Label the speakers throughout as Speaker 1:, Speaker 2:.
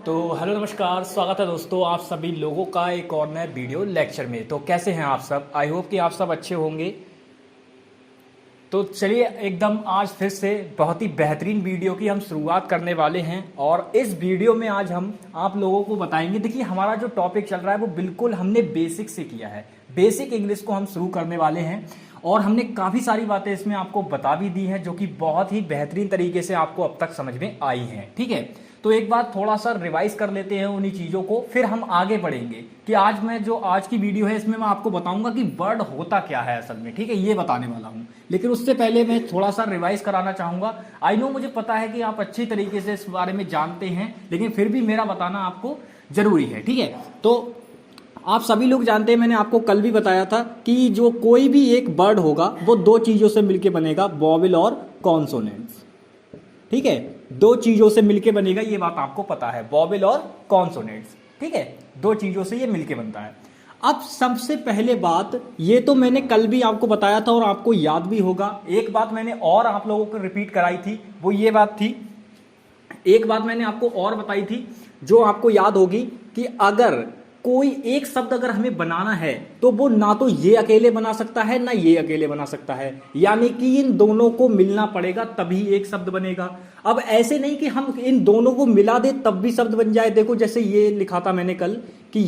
Speaker 1: तो हेलो नमस्कार, स्वागत है दोस्तों आप सभी लोगों का एक और नए वीडियो लेक्चर में। तो कैसे हैं आप सब? आई होप कि आप सब अच्छे होंगे। तो चलिए एकदम आज फिर से बहुत ही बेहतरीन वीडियो की हम शुरुआत करने वाले हैं। और इस वीडियो में आज हम आप लोगों को बताएंगे, देखिए हमारा जो टॉपिक चल रहा है वो बिल्कुल हमने बेसिक से किया है। बेसिक इंग्लिश को हम शुरू करने वाले हैं और हमने काफ़ी सारी बातें इसमें आपको बता भी दी हैं जो कि बहुत ही बेहतरीन तरीके से आपको अब तक समझ में आई हैं। ठीक है, तो एक बार थोड़ा सा रिवाइज कर लेते हैं उन्हीं चीज़ों को, फिर हम आगे बढ़ेंगे कि आज की वीडियो है इसमें मैं आपको बताऊंगा कि वर्ड होता क्या है असल में। ठीक है, ये बताने वाला हूं, लेकिन उससे पहले मैं थोड़ा सा रिवाइज कराना चाहूंगा। आई नो, मुझे पता है कि आप अच्छी तरीके से इस बारे में जानते हैं, लेकिन फिर भी मेरा बताना आपको जरूरी है। ठीक है, तो आप सभी लोग जानते हैं, मैंने आपको कल भी बताया था कि जो कोई भी एक वर्ड होगा वो दो चीज़ों से मिलके बनेगा, वॉवेल और कॉन्सोनेंट्स। ठीक है, दो चीजों से मिलके बनेगा, ये बात आपको पता है, वॉवेल और कॉन्सोनेंट्स। ठीक है, दो चीजों से ये मिलके बनता है। अब सबसे पहले बात, ये तो मैंने कल भी आपको बताया था और आपको याद भी होगा। एक बात मैंने और आप लोगों को रिपीट कराई थी, वो ये बात थी, एक बात मैंने आपको और बताई थी जो आपको याद होगी कि अगर कोई एक शब्द अगर हमें बनाना है तो वो ना तो ये अकेले बना सकता है ना ये अकेले बना सकता है, यानी कि इन दोनों को मिलना पड़ेगा तभी एक शब्द बनेगा। अब ऐसे नहीं कि हम इन दोनों को मिला दे तब भी शब्द बन जाए। देखो जैसे ये लिखा था मैंने कल कि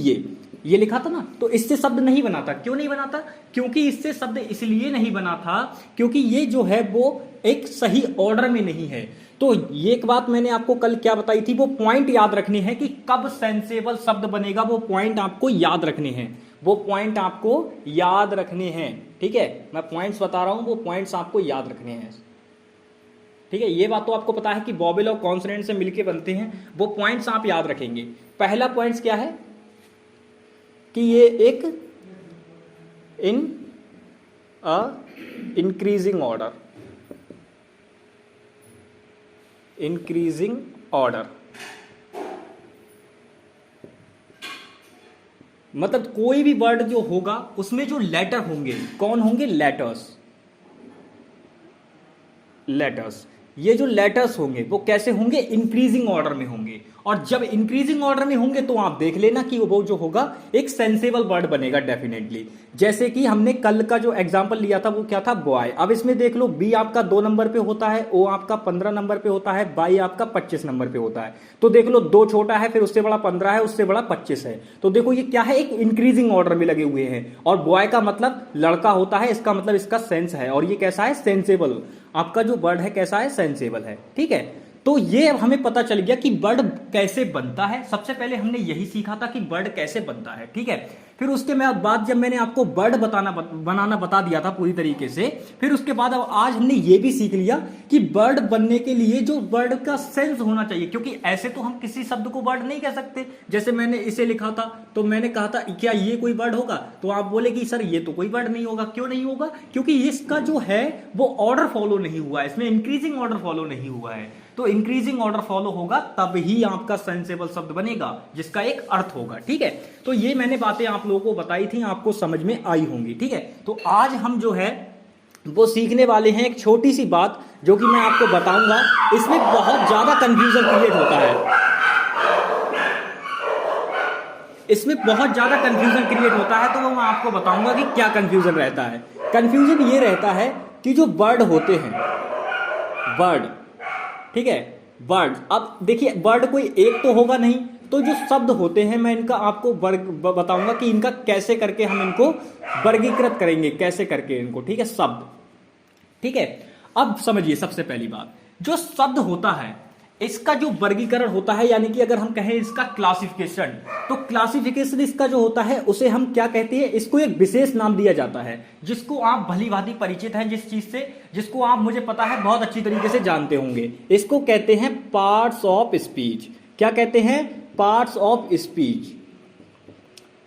Speaker 1: ये लिखा था ना, तो इससे शब्द नहीं बना था। क्यों नहीं बना था? क्योंकि इससे शब्द इसलिए नहीं बना था क्योंकि ये जो है वो एक सही ऑर्डर में नहीं है। तो ये एक बात मैंने आपको कल क्या बताई थी, वो पॉइंट याद रखने हैं कि कब सेंसेबल शब्द बनेगा, वो पॉइंट आपको याद रखने हैं, वो पॉइंट आपको याद रखने हैं। ठीक है, मैं पॉइंट्स बता रहा हूं, वो पॉइंट्स आपको याद रखने हैं। ठीक है, ये बात तो आपको पता है कि वॉवेल और कॉन्सोनेंट से मिलके बनते हैं, वो पॉइंट्स आप याद रखेंगे। पहला पॉइंट्स क्या है कि ये एक इन अ इंक्रीजिंग ऑर्डर, इंक्रीजिंग ऑर्डर मतलब कोई भी वर्ड जो होगा उसमें जो लेटर होंगे, कौन होंगे? लेटर्स। लेटर्स, ये जो लेटर्स होंगे वो कैसे होंगे? इंक्रीजिंग ऑर्डर में होंगे। और जब इंक्रीजिंग ऑर्डर में होंगे तो आप देख लेना कि वो जो होगा एक सेंसेबल वर्ड बनेगा डेफिनेटली। जैसे कि हमने कल का जो एग्जांपल लिया था वो क्या था? बॉय। अब इसमें देख लो, बी आपका 2 नंबर पे होता है, ओ आपका 15 नंबर पे होता है, बाई आपका 25 नंबर पे होता है। तो देख लो, 2 छोटा है, फिर उससे बड़ा 15 है, उससे बड़ा 25 है। तो देखो ये क्या है? एक इंक्रीजिंग ऑर्डर में लगे हुए हैं। और बॉय का मतलब लड़का होता है, इसका मतलब इसका सेंस है। और ये कैसा है? सेंसेबल। आपका जो वर्ड है कैसा है? सेंसेबल है। ठीक है, तो ये हमें पता चल गया कि वर्ड कैसे बनता है। सबसे पहले हमने यही सीखा था कि वर्ड कैसे बनता है। ठीक है, फिर उसके बाद जब मैंने आपको वर्ड बनाना बता दिया था पूरी तरीके से, फिर उसके बाद अब आज हमने ये भी सीख लिया कि वर्ड बनने के लिए जो वर्ड का सेंस होना चाहिए, क्योंकि ऐसे तो हम किसी शब्द को वर्ड नहीं कह सकते। जैसे मैंने इसे लिखा था तो मैंने कहा था क्या ये कोई वर्ड होगा? तो आप बोले कि सर ये तो कोई वर्ड नहीं होगा। क्यों नहीं होगा? क्योंकि इसका जो है वो ऑर्डर फॉलो नहीं हुआ है, इसमें इंक्रीजिंग ऑर्डर फॉलो नहीं हुआ है। तो इंक्रीजिंग ऑर्डर फॉलो होगा तब ही आपका सेंसेबल शब्द बनेगा जिसका एक अर्थ होगा। ठीक है, तो ये मैंने बातें आप लोगों को बताई थी, आपको समझ में आई होंगी। ठीक है, तो आज हम जो है वो सीखने वाले हैं एक छोटी सी बात जो कि मैं आपको बताऊंगा। इसमें बहुत ज्यादा कंफ्यूजन क्रिएट होता है, इसमें बहुत ज्यादा कंफ्यूजन क्रिएट होता है। तो वो मैं आपको बताऊंगा कि क्या कंफ्यूजन रहता है। कंफ्यूजन ये रहता है कि जो वर्ड होते हैं, वर्ड, ठीक है, वर्ड, अब देखिए वर्ड कोई एक तो होगा नहीं, तो जो शब्द होते हैं मैं इनका आपको बताऊंगा कि इनका कैसे करके हम इनको वर्गीकृत करेंगे, कैसे करके इनको। ठीक है, शब्द। ठीक है, अब समझिए सबसे पहली बात, जो शब्द होता है इसका जो वर्गीकरण होता है, यानी कि अगर हम कहें इसका क्लासिफिकेशन, तो क्लासिफिकेशन इसका जो होता है उसे हम क्या कहते हैं? इसको एक विशेष नाम दिया जाता है जिसको आप भली भांति परिचित हैं, जिस चीज से, जिसको आप, मुझे पता है, बहुत अच्छी तरीके से जानते होंगे। इसको कहते हैं पार्ट्स ऑफ स्पीच। क्या कहते हैं? Parts of speech.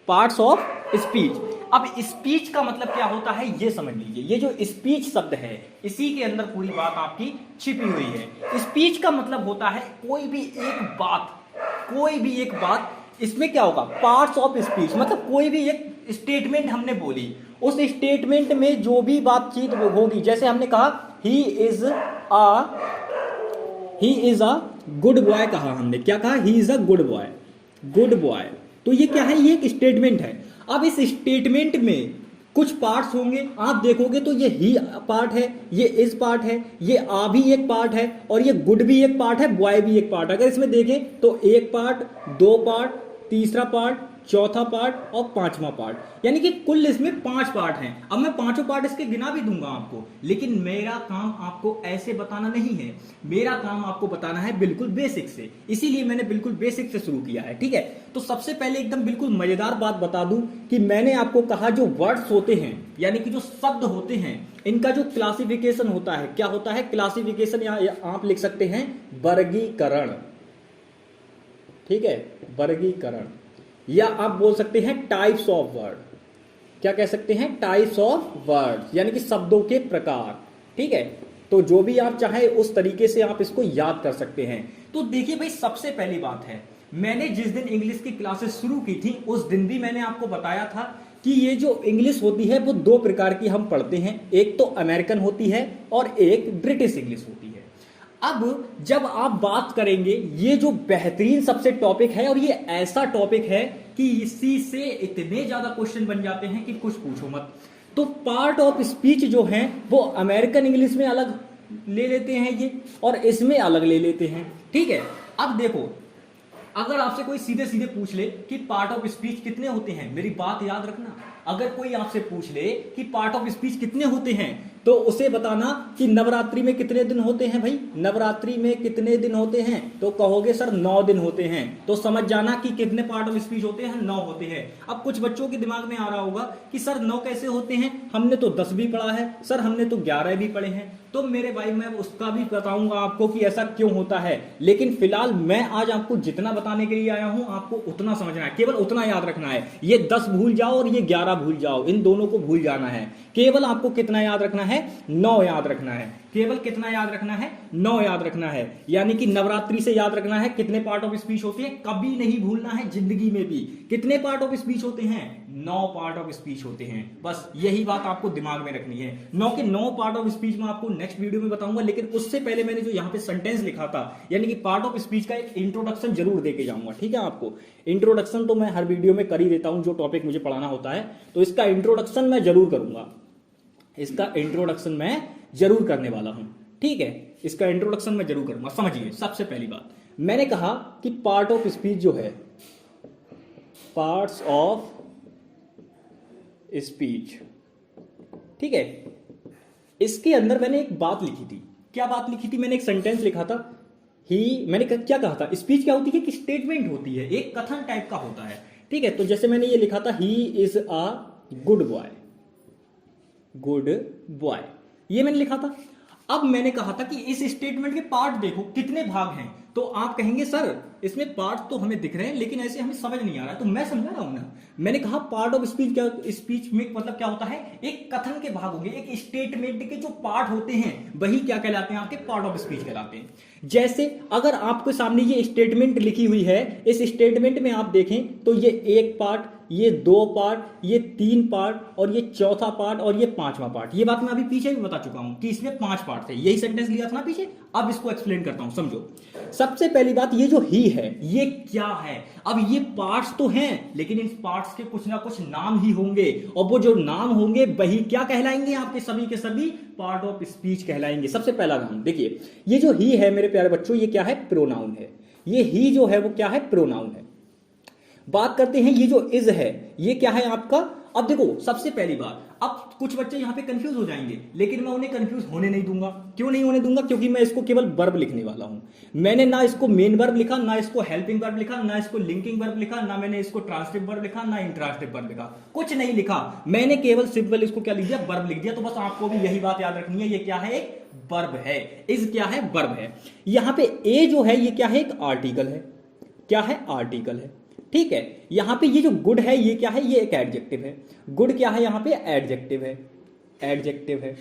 Speaker 1: Parts of speech. अब स्पीच का मतलब क्या होता है ये समझ लीजिए। ये जो स्पीच शब्द है इसी के अंदर पूरी बात आपकी छिपी हुई है। स्पीच का मतलब होता है कोई भी एक बात, कोई भी एक बात। इसमें क्या होगा? पार्ट्स ऑफ स्पीच मतलब कोई भी एक स्टेटमेंट हमने बोली, उस स्टेटमेंट में जो भी बातचीत होगी, जैसे हमने कहा he is a good boy कहा हमने, क्या कहा, he is a good boy, good boy. तो ये क्या है, ये एक स्टेटमेंट है। अब इस स्टेटमेंट में कुछ पार्ट्स होंगे, आप देखोगे तो ये ही पार्ट है, ये इज पार्ट है, ये आ भी एक पार्ट है, और ये गुड भी एक पार्ट है, बॉय भी एक पार्ट है। अगर इसमें देखें तो एक पार्ट, दो पार्ट, तीसरा पार्ट, चौथा पार्ट और पांचवा पार्ट, यानी कि कुल इसमें 5 पार्ट हैं। अब मैं पांचों पार्ट इसके गिना भी दूंगा आपको, लेकिन मेरा काम आपको ऐसे बताना नहीं है, मेरा काम आपको बताना है बिल्कुल बेसिक से, इसीलिए मैंने बिल्कुल बेसिक से शुरू किया है, ठीक है। तो सबसे पहले एकदम बिल्कुल मजेदार बात बता दूं कि मैंने आपको कहा जो वर्ड्स होते हैं, यानी कि जो शब्द होते हैं, इनका जो क्लासिफिकेशन होता है, क्या होता है क्लासिफिकेशन, या आप लिख सकते हैं वर्गीकरण, ठीक है, वर्गीकरण, या आप बोल सकते हैं टाइप्स ऑफ वर्ड। क्या कह सकते हैं, टाइप्स ऑफ वर्ड, यानी कि शब्दों के प्रकार, ठीक है। तो जो भी आप चाहे उस तरीके से आप इसको याद कर सकते हैं। तो देखिए भाई, सबसे पहली बात है, मैंने जिस दिन इंग्लिश की क्लासेस शुरू की थी उस दिन भी मैंने आपको बताया था कि ये जो इंग्लिश होती है वो 2 प्रकार की हम पढ़ते हैं, एक तो अमेरिकन होती है और एक ब्रिटिश इंग्लिश होती है। अब जब आप बात करेंगे, ये जो बेहतरीन सबसे टॉपिक है, और ये ऐसा टॉपिक है कि इसी से इतने ज्यादा क्वेश्चन बन जाते हैं कि कुछ पूछो मत। तो पार्ट ऑफ स्पीच जो है वो अमेरिकन इंग्लिश में अलग ले लेते हैं ये, और इसमें अलग ले लेते हैं, ठीक है। अब देखो, अगर आपसे कोई सीधे सीधे पूछ ले कि पार्ट ऑफ स्पीच कितने होते हैं, मेरी बात याद रखना, अगर कोई आपसे पूछ ले कि पार्ट ऑफ स्पीच कितने होते हैं, तो उसे बताना कि नवरात्रि में कितने दिन होते हैं भाई, नवरात्रि में कितने दिन होते हैं, तो कहोगे सर 9 दिन होते हैं। तो समझ जाना कि कितने पार्ट ऑफ स्पीच होते हैं, 9 होते हैं। अब कुछ बच्चों के दिमाग में आ रहा होगा कि सर 9 कैसे होते हैं, हमने तो 10 भी पढ़ा है, सर हमने तो 11 भी पढ़े हैं। तो मेरे भाई मैं उसका भी बताऊंगा आपको कि ऐसा क्यों होता है, लेकिन फिलहाल मैं आज आपको जितना बताने के लिए आया हूं आपको उतना समझना है, केवल उतना याद रखना है। ये 10 भूल जाओ और ये 11 भूल जाओ, इन दोनों को भूल जाना है। केवल आपको कितना याद रखना है, 9 याद रखना है। केवल कितना याद रखना है, 9 याद रखना है। यानी कि नवरात्रि से याद रखना है कितने पार्ट ऑफ स्पीच होते हैं, कभी नहीं भूलना है जिंदगी में भी। कितने पार्ट ऑफ स्पीच होते हैं, 9 पार्ट ऑफ स्पीच होते हैं। बस यही बात आपको दिमाग में रखनी है। 9 के 9 पार्ट ऑफ स्पीच में आपको नेक्स्ट वीडियो में बताऊंगा, लेकिन उससे पहले मैंने जो यहाँ पे सेंटेंस लिखा था, यानी कि पार्ट ऑफ स्पीच का एक इंट्रोडक्शन जरूर देके जाऊंगा, ठीक है। आपको इंट्रोडक्शन तो मैं हर वीडियो में कर ही देता हूं, जो टॉपिक मुझे पढ़ाना होता है, तो इसका इंट्रोडक्शन मैं जरूर करूंगा, इसका इंट्रोडक्शन मैं जरूर करने वाला हूं, ठीक है। इसका इंट्रोडक्शन मैं जरूर करूंगा। समझिए, सबसे पहली बात मैंने कहा कि पार्ट ऑफ स्पीच जो है, पार्ट्स ऑफ स्पीच, ठीक है, इसके अंदर मैंने एक बात लिखी थी। क्या बात लिखी थी, मैंने एक सेंटेंस लिखा था, मैंने क्या कहा था, स्पीच क्या होती है कि स्टेटमेंट होती है, एक कथन टाइप का होता है, ठीक है। तो जैसे मैंने ये लिखा था, he is a good boy, good boy, ये मैंने लिखा था। अब मैंने कहा था कि इस स्टेटमेंट के पार्ट देखो कितने भाग हैं, तो आप कहेंगे सर इसमें पार्ट तो हमें दिख रहे हैं लेकिन ऐसे हमें समझ नहीं आ रहा है, तो मैं समझा रहा हूं ना। मैंने कहा पार्ट ऑफ स्पीच क्या, स्पीच में मतलब क्या होता है, एक कथन के भाग होंगे, एक स्टेटमेंट के जो पार्ट होते हैं वही क्या कहलाते हैं, आपके पार्ट ऑफ स्पीच कहलाते हैं। जैसे अगर आपके सामने ये स्टेटमेंट लिखी हुई है, इस स्टेटमेंट में आप देखें तो ये 1 पार्ट, ये 2 पार्ट, ये 3 पार्ट और ये चौथा पार्ट और ये 5वां पार्ट। ये बात मैं अभी पीछे भी बता चुका हूं कि इसमें 5 पार्ट थे, यही सेंटेंस लिया था ना पीछे। अब इसको एक्सप्लेन करता हूं, समझो। सबसे पहली बात, ये जो ही है ये क्या है। अब ये पार्ट्स तो हैं, लेकिन इन पार्ट्स के कुछ ना कुछ नाम ही होंगे, और वो जो नाम होंगे वही क्या कहलाएंगे, आपके सभी के सभी पार्ट ऑफ स्पीच कहलाएंगे। सबसे पहला नाम देखिए, ये जो ही है मेरे प्यारे बच्चों, ये क्या है, प्रोनाउन है। ये ही जो है वो क्या है, प्रोनाउन है। बात करते हैं ये जो इज है, ये क्या है आपका। अब देखो सबसे पहली बात, अब कुछ बच्चे यहां पे कंफ्यूज हो जाएंगे, लेकिन मैं उन्हें कंफ्यूज होने नहीं दूंगा। क्यों नहीं होने दूंगा, क्योंकि मैं इसको केवल वर्ब लिखने वाला हूं। मैंने ना इसको मेन वर्ब लिखा, ना इसको हेल्पिंग वर्ब लिखा, ना इसको लिंकिंग वर्ब लिखा, ना मैंने इसको ट्रांसटिव वर्ब लिखा, ना इंट्रांसटिव वर्ब लिखा, कुछ नहीं लिखा। मैंने केवल सिंपल इसको क्या लिख दिया, वर्ब लिख दिया। तो बस आपको भी यही बात याद रखनी है, ये क्या है, एक वर्ब है। इज क्या है, वर्ब है। यहां पे ए जो है ये क्या है, एक आर्टिकल है। क्या है, आर्टिकल है, ठीक है। यहां पे ये जो गुड है ये क्या है, ये एक एडजेक्टिव है। गुड क्या है, यहां पे एडजेक्टिव है, एडजेक्टिव है,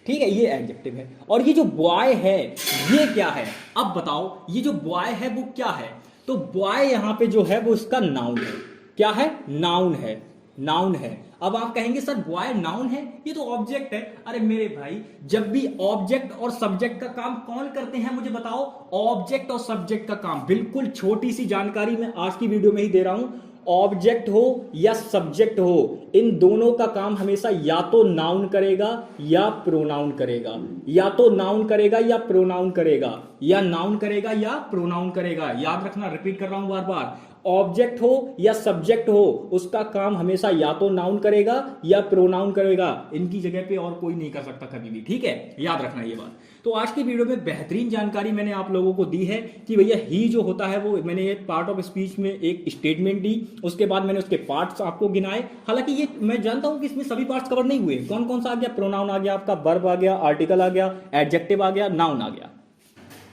Speaker 1: ठीक है, ये एडजेक्टिव है। और ये जो बॉय है ये क्या है, अब बताओ, ये जो बॉय है वो क्या है। तो बॉय यहां पे जो है वो इसका नाउन है। क्या है, नाउन है, नाउन है। अब आप कहेंगे सर बॉय नाउन है, ये तो ऑब्जेक्ट है। अरे मेरे भाई, जब भी ऑब्जेक्ट और सब्जेक्ट का काम कौन करते हैं मुझे बताओ? ऑब्जेक्ट और सब्जेक्ट का काम। बिल्कुल छोटी सी जानकारी मैं आज की वीडियो में ही दे रहा हूं। ऑब्जेक्ट हो या सब्जेक्ट हो, इन दोनों का काम हमेशा या तो नाउन करेगा या प्रोनाउन करेगा, या तो नाउन करेगा या प्रोनाउन करेगा, या नाउन करेगा या प्रोनाउन करेगा। याद रखना, रिपीट कर रहा हूं बार बार, ऑब्जेक्ट हो या सब्जेक्ट हो, उसका काम हमेशा या तो नाउन करेगा या प्रोनाउन करेगा। इनकी जगह पे और कोई नहीं कर सकता कभी भी, ठीक है? याद रखना ये बात। तो आज की वीडियो में बेहतरीन जानकारी मैंने आप लोगों को दी है कि भैया ही जो होता है वो, मैंने ये पार्ट ऑफ स्पीच में एक स्टेटमेंट दी, उसके बाद मैंने उसके पार्ट्स आपको गिनाए। हालांकि ये मैं जानता हूं कि इसमें सभी पार्ट्स कवर नहीं हुए। कौन कौन सा आ गया? प्रोनाउन आ गया आपका, वर्ब आ गया, आर्टिकल आ गया, एडजेक्टिव आ गया, नाउन आ गया।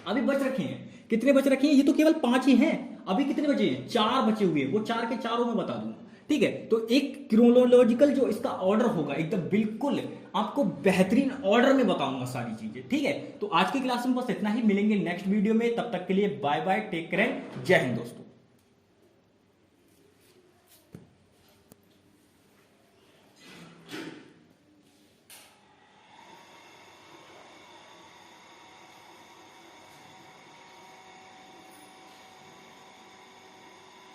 Speaker 1: अभी बच रखे हैं, कितने बच रखे हैं? ये तो केवल 5 ही हैं। अभी कितने बचे हैं? 4 बचे हुए हैं। वो 4 के चारों में बता दूंगा, ठीक है? तो एक क्रोनोलॉजिकल जो इसका ऑर्डर होगा, एकदम बिल्कुल आपको बेहतरीन ऑर्डर में बताऊंगा सारी चीजें, ठीक है? तो आज की क्लास में बस इतना ही। मिलेंगे नेक्स्ट वीडियो में, तब तक के लिए बाय बाय, टेक केयर, जय हिंद दोस्तों।